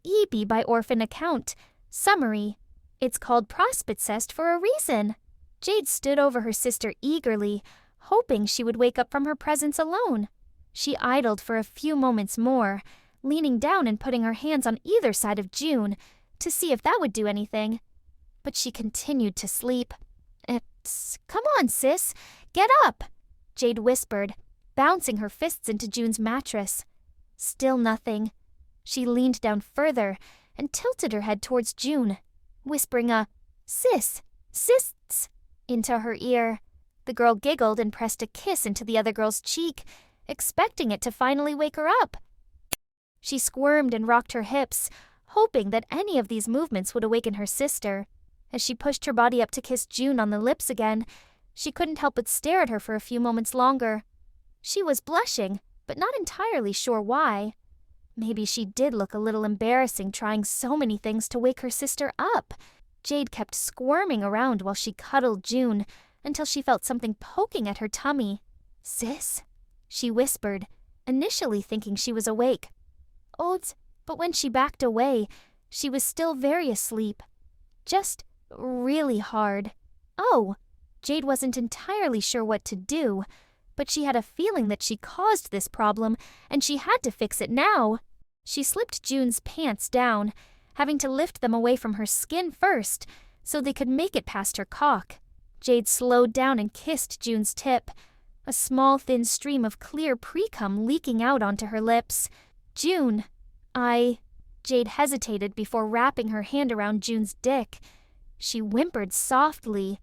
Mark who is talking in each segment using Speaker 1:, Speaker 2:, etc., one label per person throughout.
Speaker 1: eepie by orphan account. Summary: it's called prospitcest for a reason. Jade stood over her sister eagerly, hoping she would wake up from her presence alone. She idled for a few moments more, leaning down and putting her hands on either side of June to see if that would do anything. But she continued to sleep. Come on, sis, get up, Jade whispered, bouncing her fists into June's mattress. Still nothing. She leaned down further and tilted her head towards June, whispering a sis into her ear. The girl giggled and pressed a kiss into the other girl's cheek, expecting it to finally wake her up. She squirmed and rocked her hips, hoping that any of these movements would awaken her sister. As she pushed her body up to kiss June on the lips again, she couldn't help but stare at her for a few moments longer. She was blushing, but not entirely sure why. Maybe she did look a little embarrassing trying so many things to wake her sister up. Jade kept squirming around while she cuddled June until she felt something poking at her tummy. Sis? She whispered, initially thinking she was awake. But when she backed away, she was still very asleep. Just really hard. Jade wasn't entirely sure what to do, but she had a feeling that she caused this problem and she had to fix it now. She slipped June's pants down, having to lift them away from her skin first so they could make it past her cock. Jade slowed down and kissed June's tip, a small thin stream of clear pre-cum leaking out onto her lips. June, Jade hesitated before wrapping her hand around June's dick. She whimpered softly,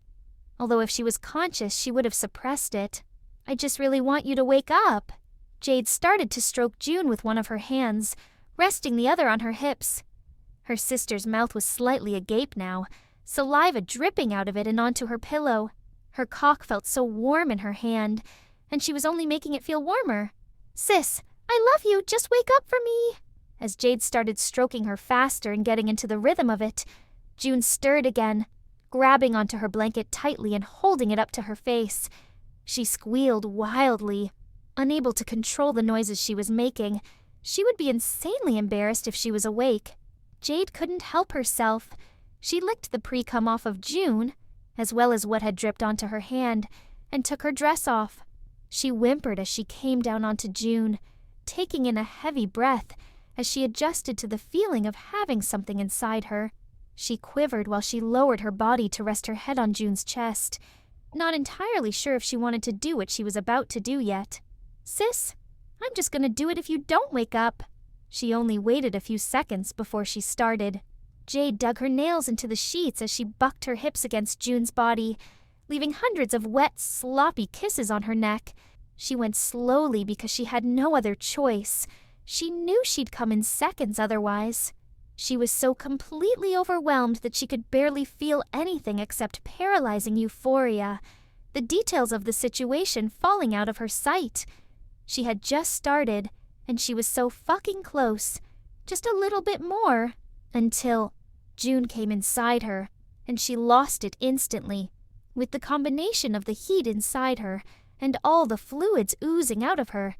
Speaker 1: although if she was conscious, she would have suppressed it. I just really want you to wake up. Jade started to stroke June with one of her hands, resting the other on her hips. Her sister's mouth was slightly agape now, saliva dripping out of it and onto her pillow. Her cock felt so warm in her hand, and she was only making it feel warmer. Sis, I love you, just wake up for me. As Jade started stroking her faster and getting into the rhythm of it, June stirred again, grabbing onto her blanket tightly and holding it up to her face. She squealed wildly, unable to control the noises she was making. She would be insanely embarrassed if she was awake. Jade couldn't help herself. She licked the pre-cum off of June, as well as what had dripped onto her hand, and took her dress off. She whimpered as she came down onto June, taking in a heavy breath as she adjusted to the feeling of having something inside her. She quivered while she lowered her body to rest her head on June's chest, not entirely sure if she wanted to do what she was about to do yet. Sis, I'm just gonna do it if you don't wake up. She only waited a few seconds before she started. Jade dug her nails into the sheets as she bucked her hips against June's body, leaving hundreds of wet, sloppy kisses on her neck. She went slowly because she had no other choice. She knew she'd come in seconds otherwise. She was so completely overwhelmed that she could barely feel anything except paralyzing euphoria, the details of the situation falling out of her sight. She had just started, and she was so fucking close, just a little bit more, until June came inside her, and she lost it instantly. With the combination of the heat inside her and all the fluids oozing out of her,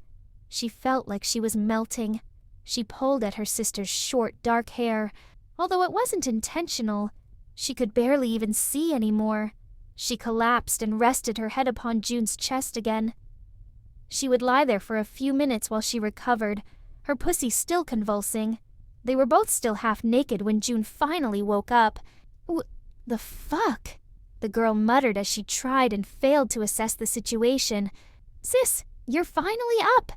Speaker 1: she felt like she was melting. She pulled at her sister's short, dark hair. Although it wasn't intentional, she could barely even see anymore. She collapsed and rested her head upon June's chest again. She would lie there for a few minutes while she recovered, her pussy still convulsing. They were both still half naked when June finally woke up. The fuck? The girl muttered as she tried and failed to assess the situation. Sis, you're finally up,